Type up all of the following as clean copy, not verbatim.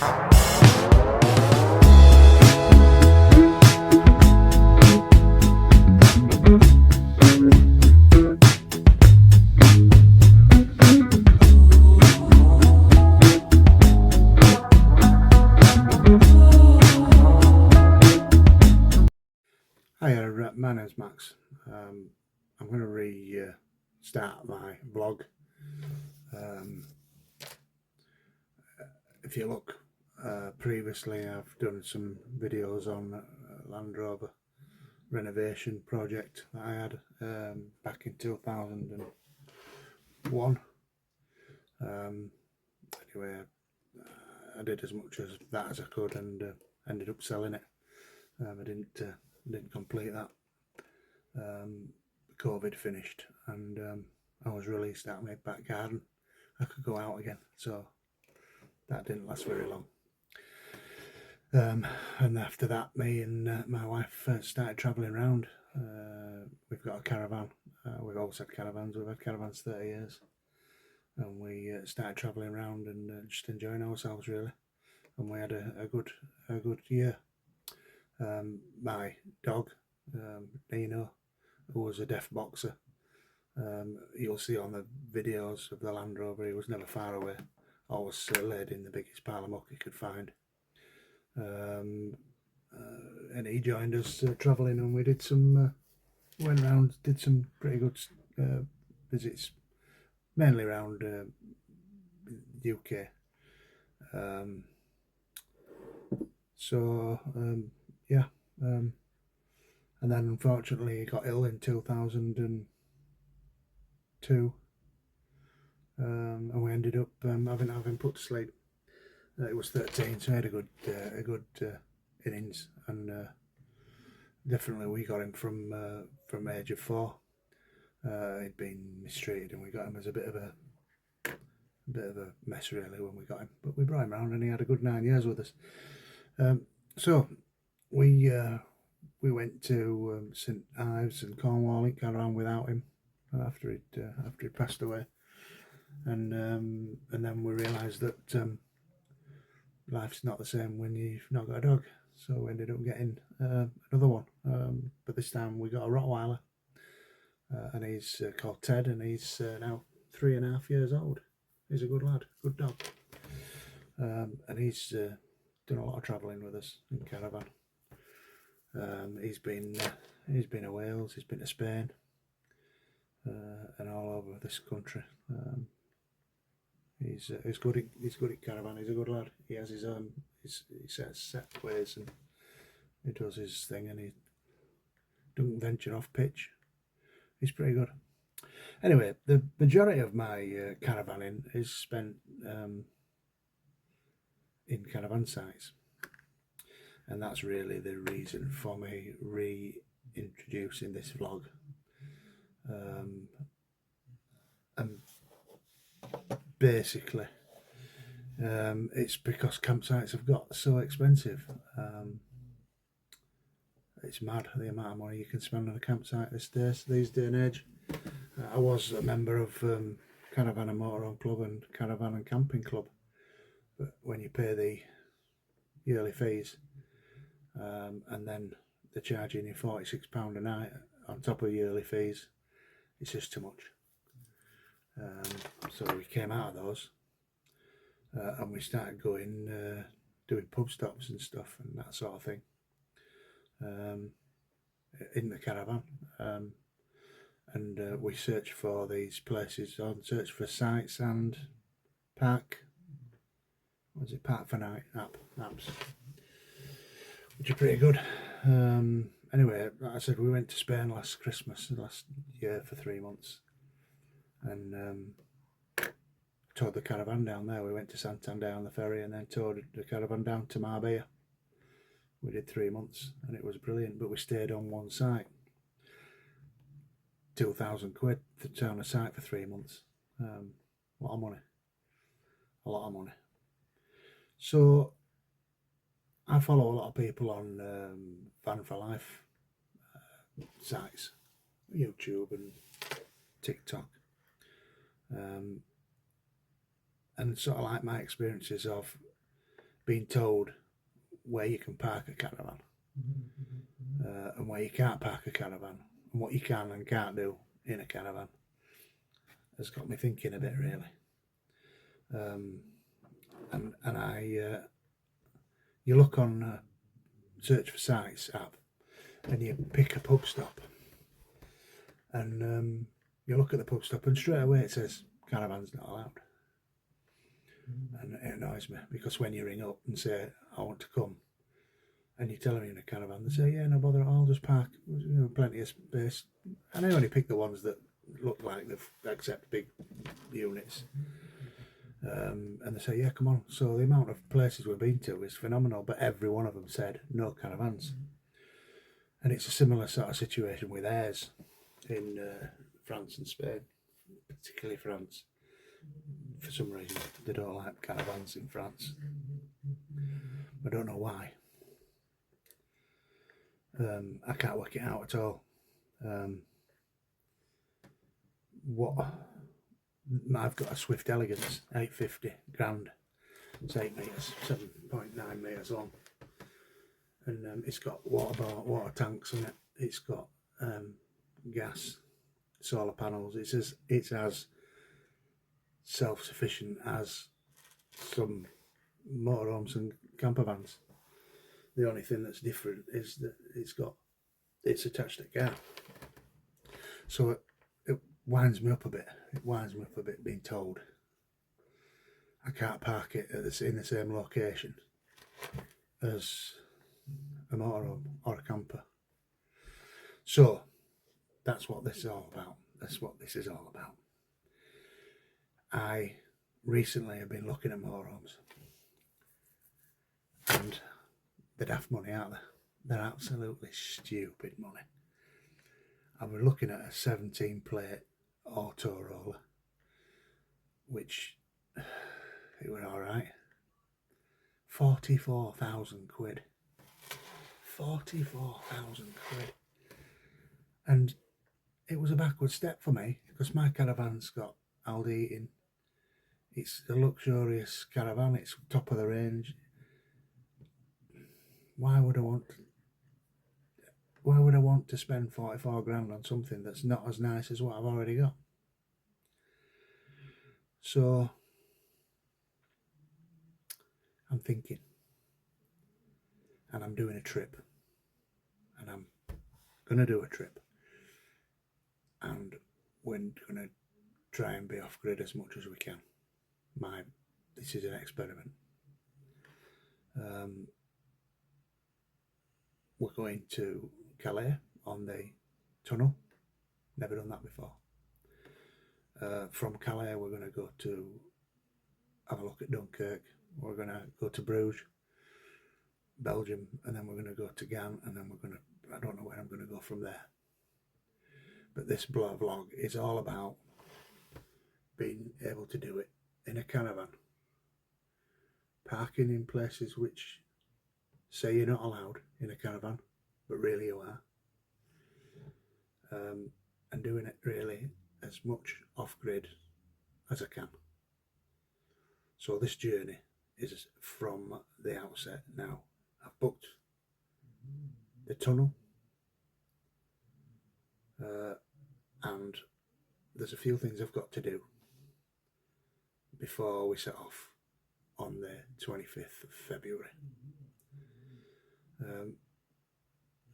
Hi, my name's Max. I'm going to restart my blog. If you look, previously I've done some videos on Land Rover renovation project that I had back in 2001. Anyway, I did as much as that as I could and ended up selling it. I didn't complete that. COVID finished and I was released out of my back garden. I could go out again, so that didn't last very long. And after that, me and my wife started travelling around. We've got a caravan. We've always had caravans. We've had caravans 30 years. And we started travelling around and just enjoying ourselves, really. And we had a good year. My dog, Nino, who was a deaf boxer, you'll see on the videos of the Land Rover, he was never far away, always laid in the biggest pile of muck he could find. And he joined us travelling, and we did some, went around, did some pretty good visits, mainly around UK. Yeah. And then unfortunately he got ill in 2002, and we ended up having him put to sleep. It was 13, so he had a good innings, and definitely we got him from age of 4. He'd been mistreated, and we got him as a bit of a mess really when we got him, but we brought him round and he had a good 9 years with us. So we went to St Ives and Cornwall in Caravan without him after he'd passed away, and then we realised that life's not the same when you've not got a dog, so we ended up getting another one, but this time we got a Rottweiler, and he's called Ted, and he's now 3.5 years old. He's a good lad, good dog, and he's done a lot of travelling with us in Caravan. He's been to Wales, he's been to Spain, and all over this country. He's good at Caravan. He's a good lad. He has his own set ways, and he does his thing, and he doesn't venture off pitch. He's pretty good. Anyway, the majority of my caravanning is spent in caravan sites, and that's really the reason for me reintroducing this vlog. And basically it's because campsites have got so expensive. It's mad the amount of money you can spend on a campsite these day and age. I was a member of Caravan and Motorhome Club and Caravan and Camping Club, but when you pay the yearly fees, and then they're charging you £46 a night on top of yearly fees, it's just too much. So we came out of those, and we started going doing pub stops and stuff and that sort of thing in the caravan, and we searched for these places on Search for Sites and Park for Night apps, which are pretty good. Anyway, like I said, we went to Spain last year for 3 months, and toured the caravan down there. We went to Santander on the ferry and then toured the caravan down to Marbella. We did 3 months and it was brilliant, but we stayed on one site. £2,000 to stay on a site for 3 months. A lot of money. So I follow a lot of people on Van for Life sites, YouTube and TikTok, and sort of like my experiences of being told where you can park a caravan and where you can't park a caravan and what you can and can't do in a caravan has got me thinking a bit, really. And you look on Search for Sites app and you pick a pub stop and you look at the pub stop and straight away it says caravans not allowed. And it annoys me because when you ring up and say I want to come and you tell them you're in a caravan, they say yeah, no bother, I'll just park, plenty of space. And I only pick the ones that look like they accept big units. And they say yeah, come on. So the amount of places we've been to is phenomenal, but every one of them said no caravans. And it's a similar sort of situation with airs in France and Spain, particularly France. For some reason they don't like caravans in France. I don't know why. I can't work it out at all. I've got a Swift Elegance 850 grand. It's 8 metres, 7.9 metres long, and it's got water tanks in it. It's got gas, solar panels. It's as self-sufficient as some motorhomes and camper vans. The only thing that's different is that it's attached to a car. So it winds me up a bit. It winds me up a bit being told I can't park it in the same location as a motorhome or a camper. So that's what this is all about. That's what this is all about. I recently have been looking at motorhomes, and they're daft money, aren't they? They're absolutely stupid money. I was looking at a 17 plate auto roller, which it was alright. 44,000 quid. 44,000 quid. And it was a backward step for me because my caravan's got Aldi heating. It's a luxurious caravan, it's top of the range. Why would I want to spend 44 grand on something that's not as nice as what I've already got? So I'm thinking, and I'm doing a trip, and I'm gonna do a trip, and we're gonna try and be off grid as much as we can. This is an experiment. We're going to Calais on the tunnel. Never done that before. From Calais, we're going to go to have a look at Dunkirk. We're going to go to Bruges, Belgium, and then we're going to go to Gand, and then I don't know where I'm going to go from there. But this vlog is all about being able to do it in a caravan, parking in places which say you're not allowed in a caravan, but really you are, and doing it really as much off-grid as I can. So this journey is from the outset now. I've booked the tunnel, and there's a few things I've got to do before we set off on the 25th of February.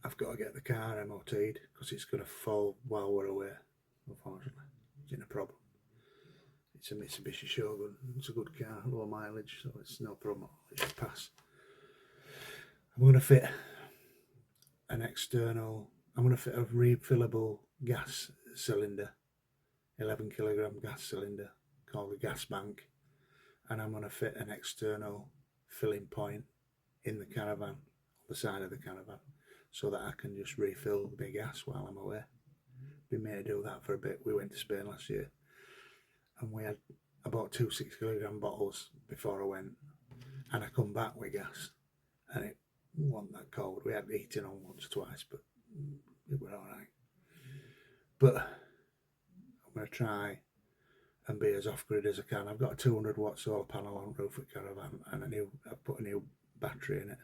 I've got to get the car MOT'd because it's going to fall while we're away, unfortunately. It's in a problem. It's a Mitsubishi Shogun. It's a good car, low mileage, so it's no problem. It should pass. I'm going to fit a refillable gas cylinder, 11 kilogram gas cylinder called the gas bank, and I'm going to fit an external filling point in the caravan, on the side of the caravan, so that I can just refill the gas while I'm away. Been made to do that for a bit. We went to Spain last year, and I bought 2 6 kilogram bottles before I went, and I come back with gas, and it wasn't that cold. We had heating on once or twice, but it was alright. But I'm going to try and be as off-grid as I can. I've got a 200 watt solar panel on the roof at Caravan, and I've put a new battery in it.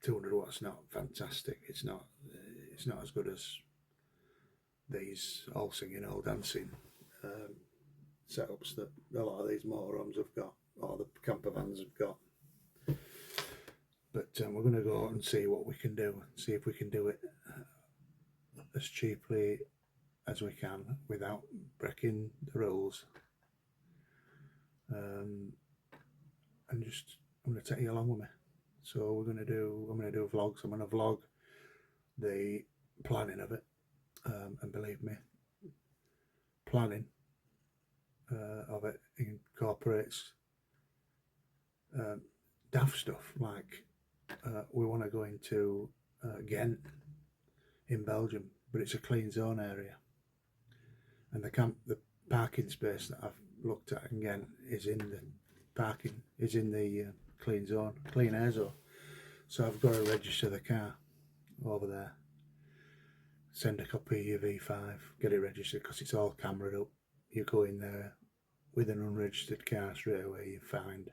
200 watts, not fantastic. It's not as good as these all singing, all dancing setups that a lot of these motorhomes have got, or the camper vans have got. But we're going to go out and see what we can do, see if we can do it as cheaply as we can without breaking the rules. And just, I'm going to take you along with me. So I'm going to do vlogs. I'm going to vlog the planning of it, and believe me, planning of it incorporates daft stuff like we want to go into Ghent in Belgium, but it's a clean zone area, and the parking space that I've looked at in Ghent is in the clean air zone. So I've got to register the car over there, send a copy of your V5, get it registered, because it's all cameraed up. You go in there with an unregistered car, straight away you're fined.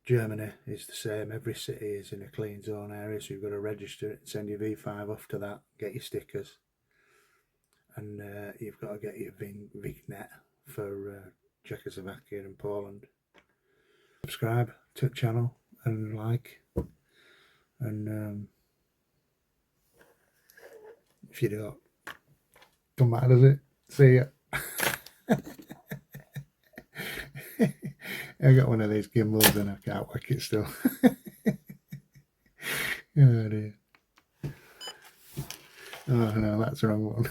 Germany is the same. Every city is in a clean zone area, so you've got to register it, send your V5 off to that, get your stickers, and you've got to get your Vignet for Czechoslovakia and Poland. Subscribe to the channel and like, and if you don't, come back, does it? See ya. I got one of these gimbals and I can't work it still. Oh dear. Oh no, that's the wrong one.